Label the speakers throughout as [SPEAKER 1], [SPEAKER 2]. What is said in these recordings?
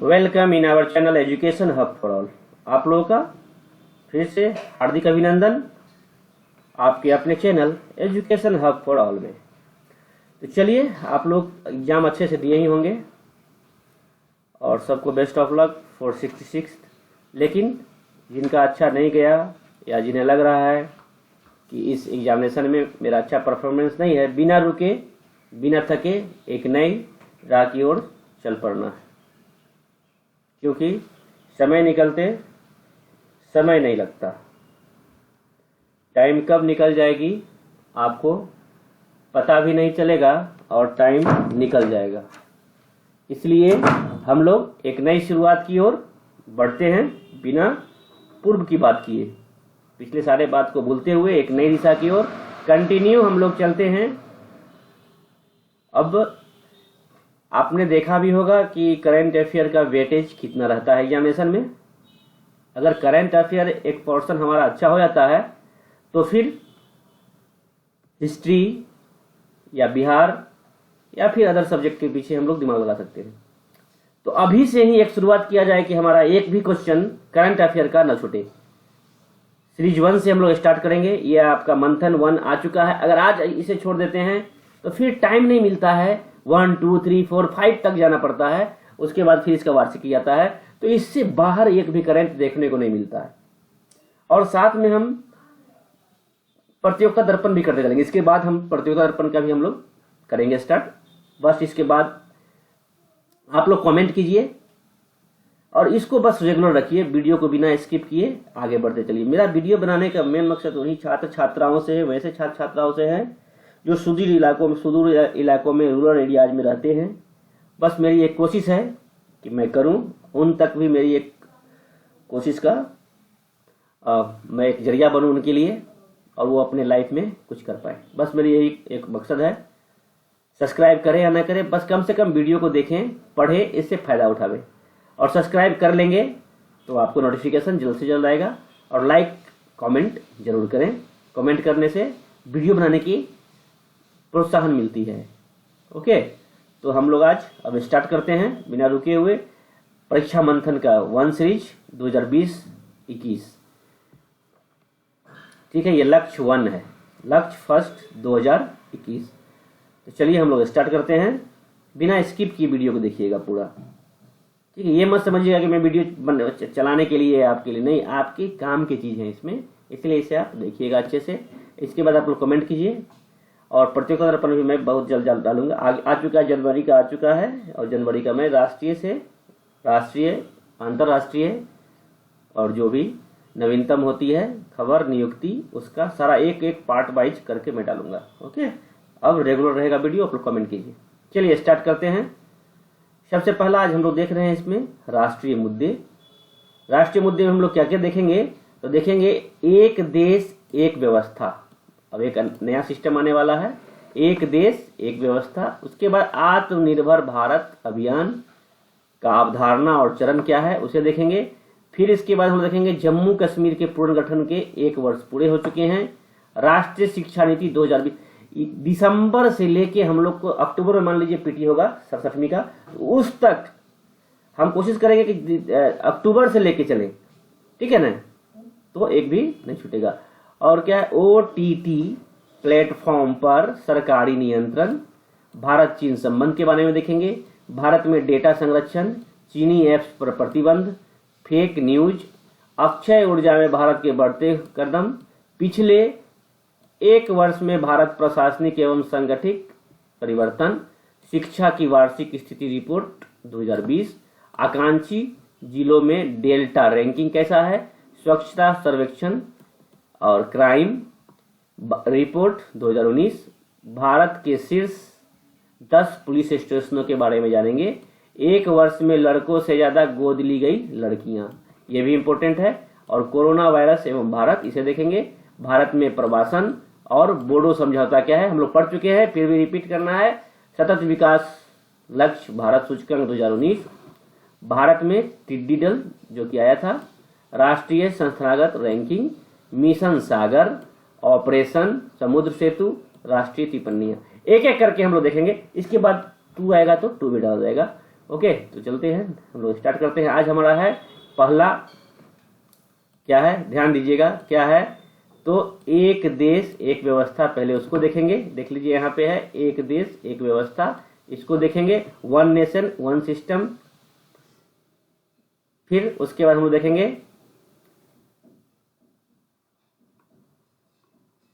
[SPEAKER 1] Welcome in our channel education hub for all. आप लोगों का फिर से हार्दिक अभिनंदन आपके अपने channel education hub for all में। तो चलिए, आप लोग एग्जाम अच्छे से दिए ही होंगे और सबको बेस्ट ऑफ लक फॉर 66। लेकिन जिनका अच्छा नहीं गया या जिन्हें लग रहा है कि इस एग्जामिनेशन में मेरा अच्छा परफॉर्मेंस नहीं है, बिना रुके बिना थके एक नई राह की ओर चल पड़ना है, क्योंकि समय निकलते समय नहीं लगता। टाइम कब निकल जाएगी आपको पता भी नहीं चलेगा और टाइम निकल जाएगा। इसलिए हम लोग एक नई शुरुआत की ओर बढ़ते हैं बिना पूर्व की बात किए, पिछले सारे बात को भूलते हुए एक नई दिशा की ओर कंटिन्यू हम लोग चलते हैं। अब आपने देखा भी होगा कि करंट अफेयर का वेटेज कितना रहता है एग्जामिनेशन में। अगर करंट अफेयर एक पोर्शन हमारा अच्छा हो जाता है तो फिर हिस्ट्री या बिहार या फिर अदर सब्जेक्ट के पीछे हम लोग दिमाग लगा सकते हैं। तो अभी से ही एक शुरुआत किया जाए कि हमारा एक भी क्वेश्चन करंट अफेयर का न छूटे। सीरीज 1 से हम लोग स्टार्ट करेंगे। ये आपका मंथन 1 आ चुका है। अगर आज इसे छोड़ देते हैं तो फिर टाइम नहीं मिलता है, 1 2 3 4 5 तक जाना पड़ता है, उसके बाद फिर इसका वार्षिकी आता है। तो इससे बाहर एक भी करंट देखने को नहीं मिलता है। और साथ में हम प्रतियोगिता दर्पण भी करते चलेंगे। इसके बाद हम प्रतियोगिता दर्पण का भी हम लोग करेंगे स्टार्ट। बस इसके बाद आप लोग कमेंट कीजिए और इसको बस रेगुलर रखिए, वीडियो को बिना स्किप किए आगे बढ़ते चलिए। मेरा वीडियो बनाने का मेन मकसद वही छात्र छात्राओं से, वैसे छात्र छात्राओं से है जो सुदूर इलाकों में रूरल एरियाज में रहते हैं। बस मेरी एक कोशिश है कि मैं करूं, उन तक भी मेरी एक कोशिश का मैं एक जरिया बनूं उनके लिए और वो अपने लाइफ में कुछ कर पाए। बस मेरी यही एक मकसद है। सब्सक्राइब करें या ना करें, बस कम से कम वीडियो को देखें, पढ़ें, इससे फ़ायदा उठावें। और सब्सक्राइब कर लेंगे तो आपको नोटिफिकेशन जल्द से जल्द आएगा। और लाइक कमेंट जरूर करें। कमेंट करने से वीडियो बनाने की प्रोत्साहन मिलती है। ओके, तो हम लोग आज अब स्टार्ट करते हैं बिना रुके हुए परीक्षा मंथन का 1 सीरीज 2020-21। ठीक है, ये लक्ष्य 1 है, लक्ष्य फर्स्ट 2021। तो चलिए हम लोग स्टार्ट करते हैं। बिना स्किप किए वीडियो को देखिएगा पूरा। ठीक है, ये मत समझिएगा कि मैं वीडियो चलाने के लिए आपके लिए नहीं, आपके काम की चीज़ है इसमें, इसलिए इसे आप देखिएगा अच्छे से। इसके बाद आप लोग कमेंट कीजिए और प्रतियोगिता दर्पण भी मैं बहुत जल्द डालूंगा। आ चुका है, जनवरी का आ चुका है और जनवरी का मैं राष्ट्रीय से राष्ट्रीय, अंतर्राष्ट्रीय और जो भी नवीनतम होती है खबर, नियुक्ति, उसका सारा एक एक पार्ट वाइज करके मैं डालूंगा। ओके, अब रेगुलर रहेगा वीडियो, आप लोग कमेंट कीजिए। चलिए स्टार्ट करते हैं। सबसे पहला आज हम लोग देख रहे हैं इसमें राष्ट्रीय मुद्दे। राष्ट्रीय मुद्दे में हम लोग क्या क्या देखेंगे, तो देखेंगे एक देश एक व्यवस्था। अब एक नया सिस्टम आने वाला है, एक देश एक व्यवस्था। उसके बाद आत्मनिर्भर भारत अभियान का अवधारणा और चरण क्या है उसे देखेंगे। फिर इसके बाद हम देखेंगे जम्मू कश्मीर के पुनर्गठन के 1 वर्ष पूरे हो चुके हैं। राष्ट्रीय शिक्षा नीति 2020, दिसंबर से लेके हम लोग को अक्टूबर में मान लीजिए पीटी होगा 67वीं का, उस तक हम कोशिश करेंगे कि अक्टूबर से लेके चले। ठीक है ना, तो एक भी नहीं छूटेगा। और क्या है, OTT प्लेटफॉर्म पर सरकारी नियंत्रण, भारत चीन संबंध के बारे में देखेंगे। भारत में डेटा संरक्षण, चीनी ऐप्स पर प्रतिबंध, फेक न्यूज, अक्षय ऊर्जा में भारत के बढ़ते कदम, पिछले 1 वर्ष में भारत प्रशासनिक एवं संगठित परिवर्तन, शिक्षा की वार्षिक स्थिति रिपोर्ट 2020, आकांक्षी जिलों में डेल्टा रैंकिंग कैसा है, स्वच्छता सर्वेक्षण और क्राइम रिपोर्ट 2019, भारत के शीर्ष 10 पुलिस स्टेशनों के बारे में जानेंगे। 1 वर्ष में लड़कों से ज्यादा गोद ली गई लड़कियां, ये भी इंपॉर्टेंट है। और कोरोना वायरस एवं भारत, इसे देखेंगे। भारत में प्रवासन और बोडो समझौता क्या है, हम लोग पढ़ चुके हैं, फिर भी रिपीट करना है। सतत विकास लक्ष्य भारत सूचकांक 2019, भारत में टिड्डी दल जो कि आया था, राष्ट्रीय संस्थागत रैंकिंग, मिशन सागर, ऑपरेशन समुद्र सेतु, राष्ट्रीय टिप्पणियां। एक एक करके हम लोग देखेंगे। इसके बाद 2 आएगा तो 2 भी डाल जाएगा। ओके, तो चलते हैं हम लोग स्टार्ट करते हैं। आज हमारा है पहला क्या है, ध्यान दीजिएगा क्या है, तो एक देश एक व्यवस्था, पहले उसको देखेंगे। देख लीजिए यहाँ पे है एक देश एक व्यवस्था, इसको देखेंगे। वन नेशन वन सिस्टम, फिर उसके बाद हम लोग देखेंगे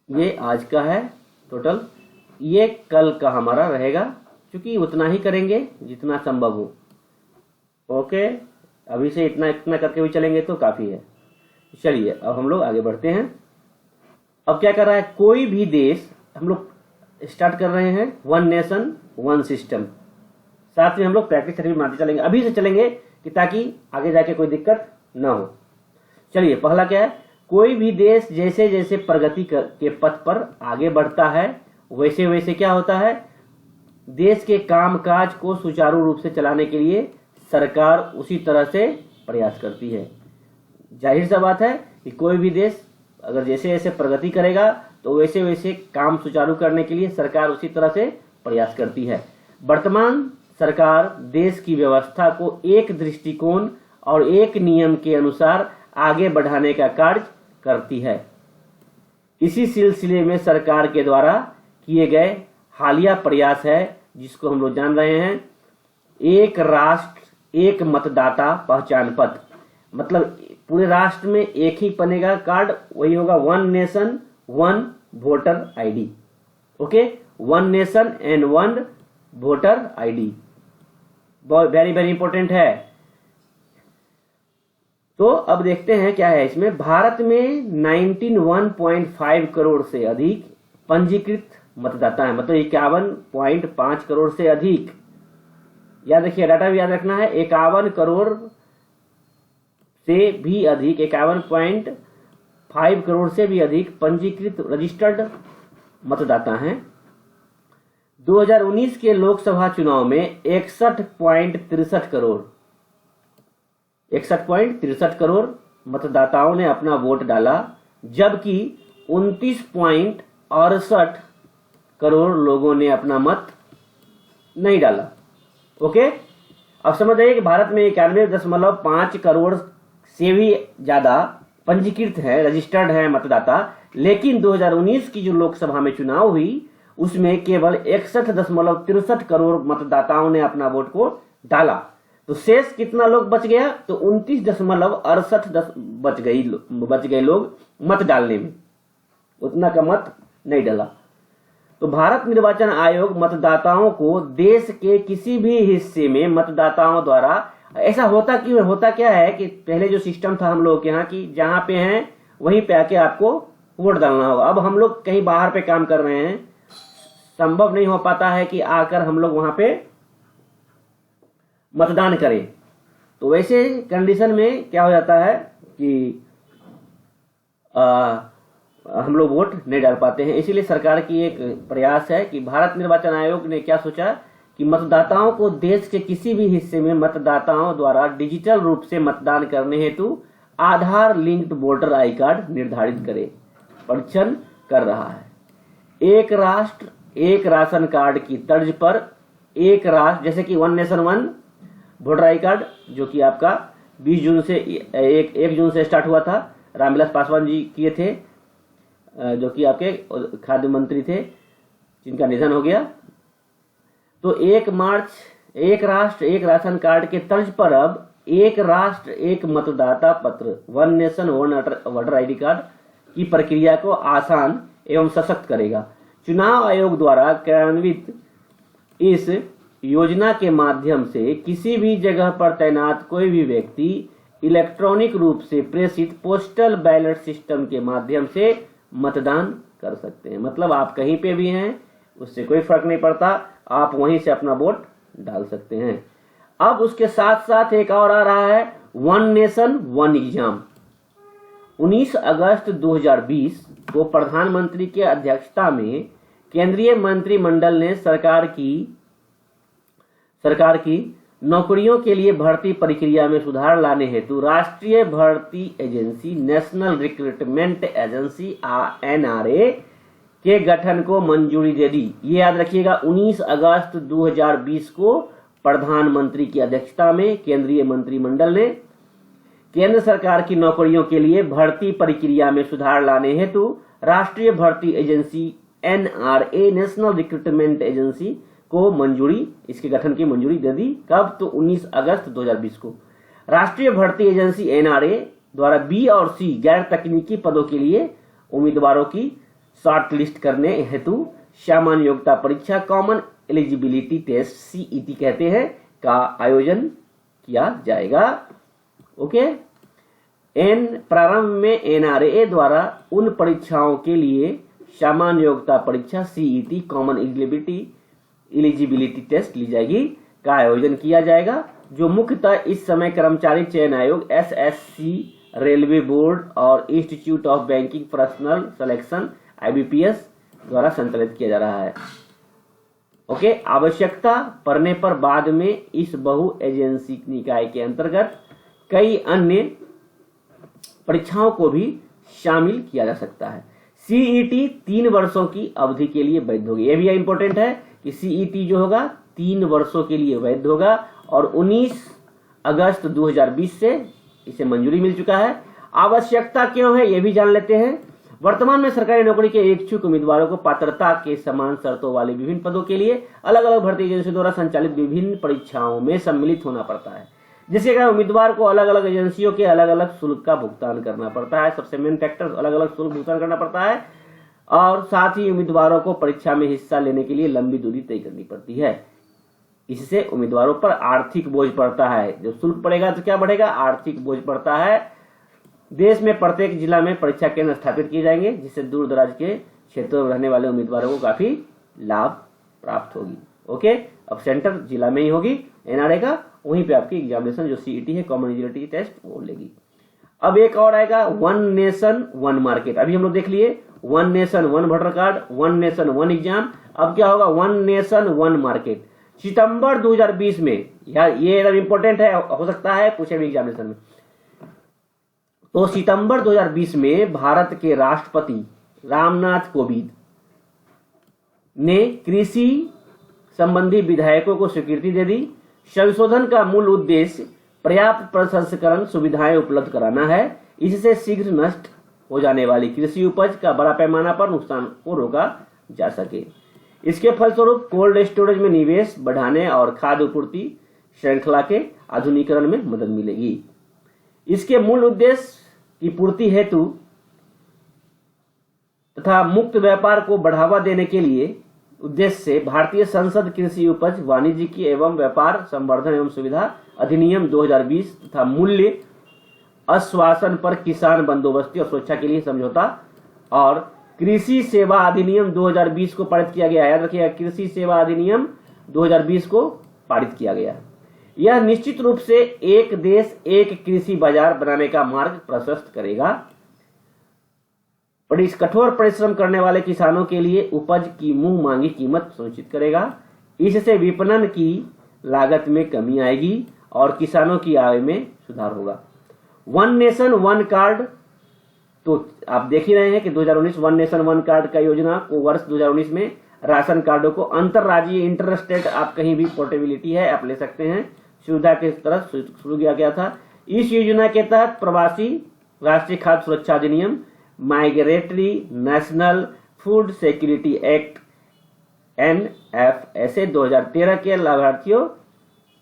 [SPEAKER 1] ये आज का है टोटल, ये कल का हमारा रहेगा, क्योंकि उतना ही करेंगे जितना संभव हो। ओके, अभी से इतना इतना करके भी चलेंगे तो काफी है। चलिए अब हम लोग आगे बढ़ते हैं। अब क्या कर रहा है, कोई भी देश, हम लोग स्टार्ट कर रहे हैं वन नेशन वन सिस्टम, साथ में हम लोग प्रैक्टिस भी बनाते चलेंगे, अभी से चलेंगे कि ताकि आगे जाके कोई दिक्कत ना हो। चलिए पहला क्या है, कोई भी देश जैसे जैसे प्रगति के पथ पर आगे बढ़ता है वैसे वैसे क्या होता है, देश के कामकाज को सुचारू रूप से चलाने के लिए सरकार उसी तरह से प्रयास करती है। जाहिर सा बात है कि कोई भी देश अगर जैसे जैसे प्रगति करेगा तो वैसे वैसे काम सुचारू करने के लिए सरकार उसी तरह से प्रयास करती है। वर्तमान सरकार देश की व्यवस्था को एक दृष्टिकोण और एक नियम के अनुसार आगे बढ़ाने का कार्य करती है। इसी सिलसिले में सरकार के द्वारा किए गए हालिया प्रयास है, जिसको हम लोग जान रहे हैं, एक राष्ट्र एक मतदाता पहचान पत्र। मतलब पूरे राष्ट्र में एक ही बनेगा कार्ड, वही होगा one nation one voter ID. Okay, one nation and one voter ID, very very important है। तो अब देखते हैं क्या है इसमें। भारत में 91.5 करोड़ से अधिक पंजीकृत मतदाता है, मतलब 51.5 करोड़ से अधिक। याद रखिए, डाटा भी याद रखना है, 51 करोड़ से भी अधिक, 51.5 करोड़ से भी अधिक पंजीकृत रजिस्टर्ड मतदाता हैं। 2019 के लोकसभा चुनाव में 61.63 करोड़ मतदाताओं ने अपना वोट डाला, जबकि 29.68 करोड़ लोगों ने अपना मत नहीं डाला। ओके, अब समझ आइए कि भारत में 91.5 करोड़ से भी ज्यादा पंजीकृत है, रजिस्टर्ड है मतदाता, लेकिन 2019 की जो लोकसभा में चुनाव हुई उसमें केवल 61.63 करोड़ मतदाताओं ने अपना वोट को डाला। तो शेष कितना लोग बच गया, तो 29.68 बच गए लोग मत डालने में, उतना का मत नहीं डाला। तो भारत निर्वाचन आयोग मतदाताओं को देश के किसी भी हिस्से में मतदाताओं द्वारा, ऐसा होता क्यों, होता क्या है कि पहले जो सिस्टम था हम लोग के यहाँ की, जहां पे हैं वहीं पे आके आपको वोट डालना होगा। अब हम लोग कहीं बाहर पे काम कर रहे हैं, संभव नहीं हो पाता है कि आकर हम लोग वहां पे मतदान करें। तो वैसे कंडीशन में क्या हो जाता है कि हम लोग वोट नहीं डाल पाते हैं। इसीलिए सरकार की एक प्रयास है कि भारत निर्वाचन आयोग ने क्या सोचा कि मतदाताओं को देश के किसी भी हिस्से में मतदाताओं द्वारा डिजिटल रूप से मतदान करने हेतु आधार लिंक्ड वोटर आई कार्ड निर्धारित करे, परीक्षण कर रहा है। एक राष्ट्र एक राशन कार्ड की तर्ज पर एक राष्ट्र, जैसे कि one nation one voter I card, जो कि आपका 20 जून से 1 जून से स्टार्ट हुआ था, रामविलास पासवान जी किए थे, जो कि आपके खाद्य मंत्री थे, जिनका निधन हो गया। तो 1 मार्च एक राष्ट्र एक राशन कार्ड के तर्ज पर अब एक राष्ट्र एक मतदाता पत्र, one nation one voter ID card की प्रक्रिया को आसान एवं सशक्त करेगा। चुनाव आयोग द्वारा क्रियान्वित इस योजना के माध्यम से किसी भी जगह पर तैनात कोई भी व्यक्ति इलेक्ट्रॉनिक रूप से प्रेषित पोस्टल बैलेट सिस्टम के माध्यम से मतदान कर सकते हैं। मतलब आप कहीं पे भी हैं, उससे कोई फर्क नहीं पड़ता, आप वहीं से अपना वोट डाल सकते हैं। अब उसके साथ साथ एक और आ रहा है, वन नेशन वन एग्जाम। 19 अगस्त 2020 को प्रधानमंत्री की अध्यक्षता में केंद्रीय मंत्रिमंडल ने सरकार की नौकरियों के लिए भर्ती प्रक्रिया में सुधार लाने हेतु राष्ट्रीय भर्ती agency, national recruitment agency NRA के गठन को मंजूरी दे दी। ये याद रखिएगा, 19 अगस्त 2020 को प्रधानमंत्री की अध्यक्षता में केंद्रीय मंत्रिमंडल ने केंद्र सरकार की नौकरियों के लिए भर्ती प्रक्रिया में सुधार लाने हेतु राष्ट्रीय भर्ती agency NRA national recruitment agency को मंजूरी, इसके गठन की मंजूरी दे दी। कब? तो 19 अगस्त 2020 को। राष्ट्रीय भर्ती एजेंसी NRA द्वारा B और C गैर तकनीकी पदों के लिए उम्मीदवारों की शॉर्ट लिस्ट करने हेतु सामान्य योग्यता परीक्षा कॉमन एलिजिबिलिटी टेस्ट CET कहते हैं का आयोजन किया जाएगा। ओके। प्रारंभ में NRA द्वारा उन परीक्षाओं के लिए सामान्य योग्यता परीक्षा CET कॉमन एलिजिबिलिटी टेस्ट ली जाएगी का आयोजन किया जाएगा, जो मुख्यतः इस समय कर्मचारी चयन आयोग SSC, रेलवे बोर्ड और institute of banking personal selection IBPS द्वारा संचालित किया जा रहा है। ओके। आवश्यकता पड़ने पर बाद में इस बहु एजेंसी निकाय के अंतर्गत कई अन्य परीक्षाओं को भी शामिल किया जा सकता है। CET 3 वर्षों की अवधि के लिए वैध होगी। यह भी इंपॉर्टेंट है कि CET जो होगा 3 वर्षों के लिए वैध होगा और 19 अगस्त 2020 से इसे मंजूरी मिल चुका है। आवश्यकता क्यों है यह भी जान लेते हैं। वर्तमान में सरकारी नौकरी के इच्छुक उम्मीदवारों को पात्रता के समान शर्तों वाले विभिन्न पदों के लिए अलग अलग भर्ती एजेंसियों द्वारा संचालित विभिन्न परीक्षाओं में सम्मिलित होना पड़ता है, जिसके कारण उम्मीदवार को अलग अलग एजेंसियों के अलग अलग शुल्क का भुगतान करना पड़ता है। सबसे मेन फैक्टर अलग अलग शुल्क भुगतान करना पड़ता है और साथ ही उम्मीदवारों को परीक्षा में हिस्सा लेने के लिए लंबी दूरी तय करनी पड़ती है। इससे उम्मीदवारों पर आर्थिक बोझ पड़ता है। जो शुल्क पड़ेगा तो क्या बढ़ेगा? आर्थिक बोझ पड़ता है। देश में प्रत्येक जिला में परीक्षा केंद्र स्थापित किए जाएंगे, जिससे दूर दराज के क्षेत्रों में रहने वाले उम्मीदवारों को काफी लाभ प्राप्त होगी। ओके। अब सेंटर जिला में ही होगी NRA का, वहीं पे आपकी एग्जामिनेशन जो CET है कॉमन एलिजिबिलिटी टेस्ट वो लेगी। अब एक और आएगा वन नेशन वन मार्केट। अभी हम लोग देख लिए one nation one voter card, one nation one exam. अब क्या होगा? One nation one market. सितंबर 2020 में, यार ये इंपॉर्टेंट है, हो सकता है पूछे भी एग्जामिनेशन में। तो सितंबर 2020 में भारत के राष्ट्रपति रामनाथ कोविंद ने कृषि संबंधी विधेयकों को स्वीकृति दे दी। संशोधन का मूल उद्देश्य पर्याप्त प्रसंस्करण सुविधाएं उपलब्ध कराना है। इससे शीघ्र नष्ट हो जाने वाली कृषि उपज का बड़ा पैमाना पर नुकसान को रोका जा सके। इसके फलस्वरूप कोल्ड स्टोरेज में निवेश बढ़ाने और खाद्य आपूर्ति श्रृंखला के आधुनिकीकरण में मदद मिलेगी। इसके मूल उद्देश्य की पूर्ति हेतु तथा मुक्त व्यापार को बढ़ावा देने के लिए उद्देश्य से भारतीय संसद कृषि उपज वाणिज्यिकी एवं व्यापार संवर्धन एवं सुविधा अधिनियम 2020 तथा मूल्य आश्वासन पर किसान बंदोबस्ती और सुरक्षा के लिए समझौता और कृषि सेवा अधिनियम 2020 को पारित किया गया। याद रखिएगा, कृषि सेवा अधिनियम 2020 को पारित किया गया। यह निश्चित रूप से एक देश एक कृषि बाजार बनाने का मार्ग प्रशस्त करेगा। इस कठोर परिश्रम करने वाले किसानों के लिए उपज की मुंह मांगी कीमत सुनिश्चित करेगा। इससे विपणन की लागत में कमी आएगी और किसानों की आय में सुधार होगा। वन नेशन वन कार्ड, तो आप देख ही रहे हैं कि 2019 वन नेशन वन कार्ड का योजना को वर्ष 2019 में राशन कार्डों को अंतरराज्यीय इंटर स्टेट, आप कहीं भी पोर्टेबिलिटी है आप ले सकते हैं, सुविधा की तरफ शुरू किया गया था। इस योजना के तहत प्रवासी राष्ट्रीय खाद्य सुरक्षा अधिनियम, migratory national food security act NFSA 2013 के लाभार्थियों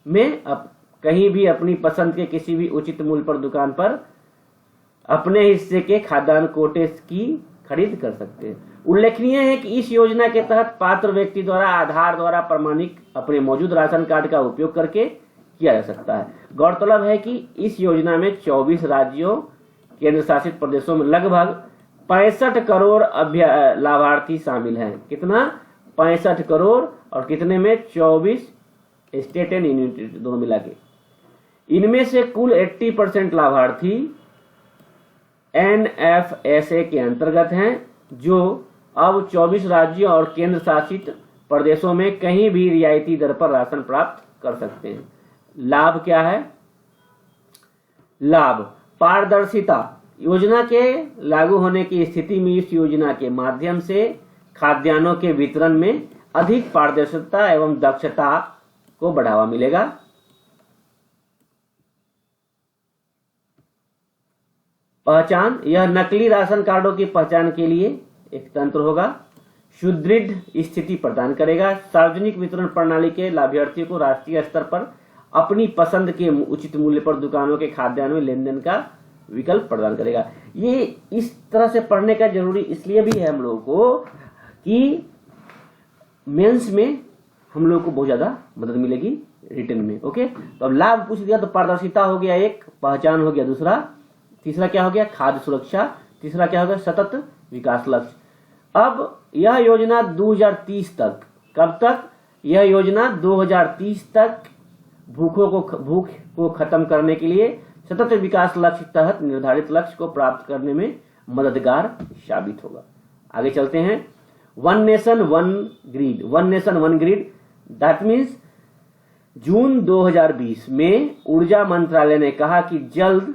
[SPEAKER 1] में अब कहीं भी अपनी पसंद के किसी भी उचित मूल्य पर दुकान पर अपने हिस्से के खाद्यान्न कोटे की खरीद कर सकते हैं। उल्लेखनीय है कि इस योजना के तहत पात्र व्यक्ति द्वारा आधार द्वारा प्रमाणित अपने मौजूद राशन कार्ड का उपयोग करके किया जा सकता है। गौरतलब है कि इस योजना में 24 राज्यों केंद्र शासित प्रदेशों में लगभग 65 करोड़ लाभार्थी शामिल हैं। कितना? 65 करोड़ और कितने में? 24 स्टेट एंड यूनियन दोनों मिला के। इनमें से कुल 80% लाभार्थी NFSA के अंतर्गत हैं, जो अब 24 राज्यों और केंद्र शासित प्रदेशों में कहीं भी रियायती दर पर राशन प्राप्त कर सकते हैं। लाभ क्या है? लाभ पारदर्शिता। योजना के लागू होने की स्थिति में इस योजना के माध्यम से खाद्यान्नों के वितरण में अधिक पारदर्शिता एवं दक्षता को बढ़ावा मिलेगा। पहचान, यह नकली राशन कार्डों की पहचान के लिए एक तंत्र होगा। सुदृढ़ स्थिति प्रदान करेगा। सार्वजनिक वितरण प्रणाली के लाभार्थियों को राष्ट्रीय स्तर पर अपनी पसंद के उचित मूल्य पर दुकानों के खाद्यान्न में लेन देन का विकल्प प्रदान करेगा। ये इस तरह से पढ़ने का जरूरी इसलिए भी है हम लोगों को कि मेंस में हम लोग को बहुत ज्यादा मदद मिलेगी रिटर्न में। ओके, तो अब लाभ पूछ दिया तो पारदर्शिता हो गया एक, पहचान हो गया दूसरा, तीसरा क्या हो गया खाद्य सुरक्षा, तीसरा क्या हो गया सतत विकास लक्ष्य। अब यह योजना 2030 तक, कब तक? यह योजना 2030 तक भूख को खत्म करने के लिए सतत विकास लक्ष्य तहत निर्धारित लक्ष्य को प्राप्त करने में मददगार साबित होगा। आगे चलते हैं। One nation one grid, one nation one grid, that means June 2020 में ऊर्जा मंत्रालय ने कहा कि जल्द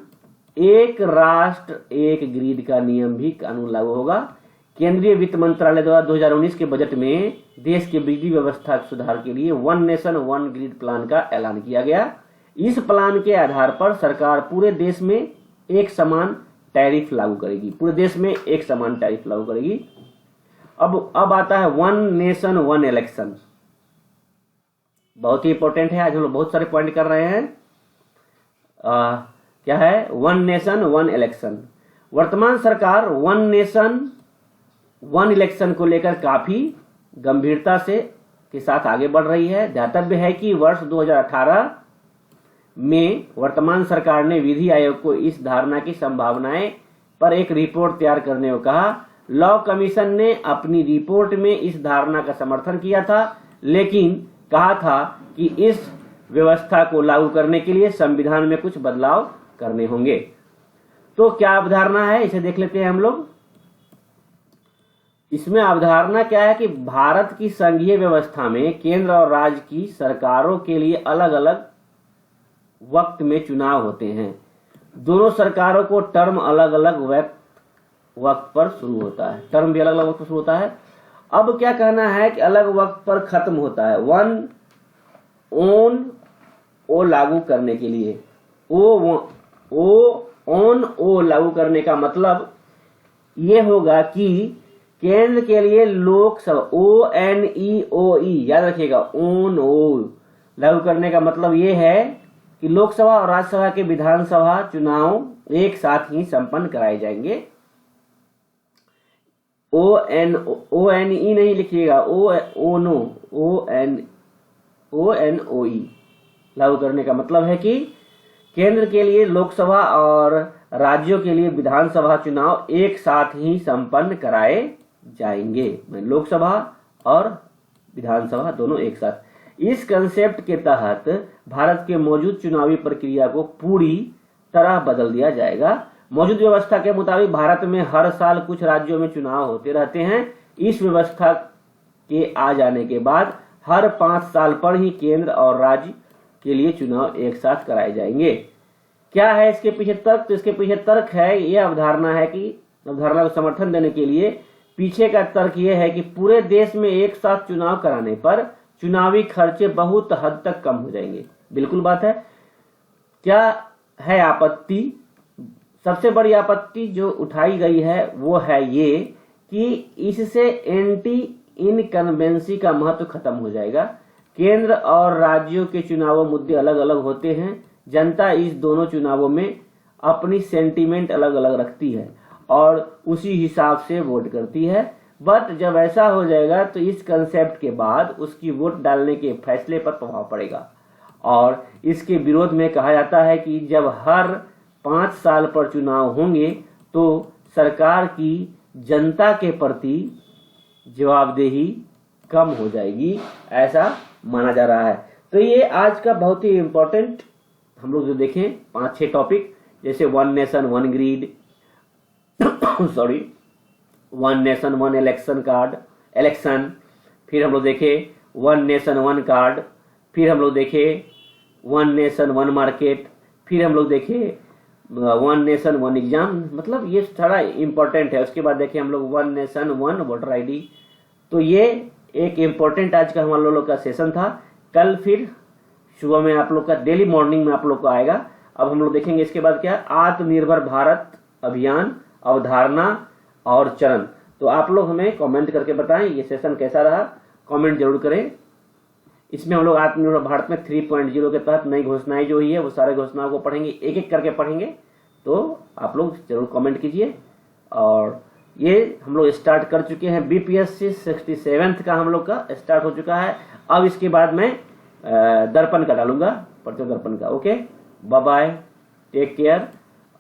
[SPEAKER 1] एक राष्ट्र एक ग्रिड का नियम भी कानून लागू होगा। केंद्रीय वित्त मंत्रालय द्वारा 2019 के बजट में देश के बिजली व्यवस्था सुधार के लिए one nation one grid plan का ऐलान किया गया। इस प्लान के आधार पर सरकार पूरे देश में एक समान टैरिफ लागू करेगी, पूरे देश में एक समान टैरिफ लागू करेगी। अब आता है वन नेशन वन इलेक्शन, बहुत ही इंपॉर्टेंट है। आज हम लोग बहुत सारे पॉइंट कर रहे हैं। क्या है वन नेशन वन इलेक्शन? वर्तमान सरकार वन नेशन वन इलेक्शन को लेकर काफी गंभीरता से के साथ आगे बढ़ रही है। ध्यातव्य है कि वर्ष 2018 में वर्तमान सरकार ने विधि आयोग को इस धारणा की संभावनाएं पर एक रिपोर्ट तैयार करने को कहा। लॉ कमीशन ने अपनी रिपोर्ट में इस धारणा का समर्थन किया था, लेकिन कहा था कि इस व्यवस्था को लागू करने के लिए संविधान में कुछ बदलाव करने होंगे। तो क्या अवधारणा है, इसे देख लेते हैं हम लोग। इसमें अवधारणा क्या है कि भारत की संघीय व्यवस्था में केंद्र और राज्य की सरकारों के लिए अलग अलग वक्त में चुनाव होते हैं। दोनों सरकारों को टर्म अलग अलग वक्त पर शुरू होता है, टर्म भी अलग अलग वक्त पर शुरू होता है। अब क्या कहना है कि अलग वक्त पर खत्म होता है। वन ऑन ओ लागू करने के लिए ओ लागू करने का मतलब ये होगा कि केंद्र के लिए लोकसभा ONEOE याद रखिएगा, ओन ओ लागू करने का मतलब ये है कि लोकसभा और राज्यसभा के विधानसभा चुनाव एक साथ ही संपन्न कराए जाएंगे। ONE नहीं लिखिएगा, ONOE लागू करने का मतलब है कि केंद्र के लिए लोकसभा और राज्यों के लिए विधानसभा चुनाव एक साथ ही संपन्न कराए जाएंगे। लोकसभा और विधानसभा दोनों एक साथ। इस कंसेप्ट के तहत भारत के मौजूद चुनावी प्रक्रिया को पूरी तरह बदल दिया जाएगा। मौजूद व्यवस्था के मुताबिक भारत में हर साल कुछ राज्यों में चुनाव होते रहते हैं। इस व्यवस्था के आ जाने के बाद हर 5 साल पर ही केंद्र और राज्य के लिए चुनाव एक साथ कराए जाएंगे। क्या है इसके पीछे तर्क? तो इसके पीछे तर्क है, यह अवधारणा है कि अवधारणा को समर्थन देने के लिए पीछे का तर्क यह है कि पूरे देश में एक साथ चुनाव कराने पर चुनावी खर्चे बहुत हद तक कम हो जाएंगे। बिल्कुल बात है। क्या है आपत्ति? सबसे बड़ी आपत्ति जो उठाई गई है वो है ये कि इससे एंटी इनकम्बेंसी का महत्व खत्म हो जाएगा। केंद्र और राज्यों के चुनावों मुद्दे अलग अलग होते हैं। जनता इस दोनों चुनावों में अपनी सेंटीमेंट अलग अलग रखती है और उसी हिसाब से वोट करती है। बट जब ऐसा हो जाएगा तो इस कंसेप्ट के बाद उसकी वोट डालने के फैसले पर प्रभाव पड़ेगा। और इसके विरोध में कहा जाता है कि जब हर 5 साल पर चुनाव होंगे तो सरकार की जनता के प्रति जवाबदेही कम हो जाएगी, ऐसा माना जा रहा है। तो ये आज का बहुत ही इंपॉर्टेंट हम लोग जो देखें 5-6 टॉपिक, जैसे one nation one grid sorry one nation one election, फिर हम लोग देखे वन नेशन वन कार्ड, फिर हम लोग देखे वन नेशन वन मार्केट, फिर हम लोग देखे वन नेशन वन एग्जाम। मतलब ये सारा इंपॉर्टेंट है। उसके बाद देखे हम लोग one nation one voter ID. तो ये एक इम्पोर्टेंट आज का हमारे लोगों का सेशन था। कल फिर सुबह में आप लोग का डेली मॉर्निंग में आप लोग को आएगा। अब हम लोग देखेंगे इसके बाद क्या, आत्मनिर्भर भारत अभियान, अवधारणा और चरण। तो आप लोग हमें कमेंट करके बताएं ये सेशन कैसा रहा, कमेंट जरूर करें। इसमें हम लोग आत्मनिर्भर भारत में 3.0 के तहत नई घोषणाएं जो हुई है वो सारे घोषणाओं को पढ़ेंगे, एक एक करके पढ़ेंगे। तो आप लोग जरूर कमेंट कीजिए। और ये हम लोग स्टार्ट कर चुके हैं, BPSC 67th का हम लोग का स्टार्ट हो चुका है। अब इसके बाद मैं दर्पण का डालूंगा, प्रत्येक दर्पण का। Okay, bye bye, take care,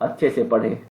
[SPEAKER 1] अच्छे से पढ़े।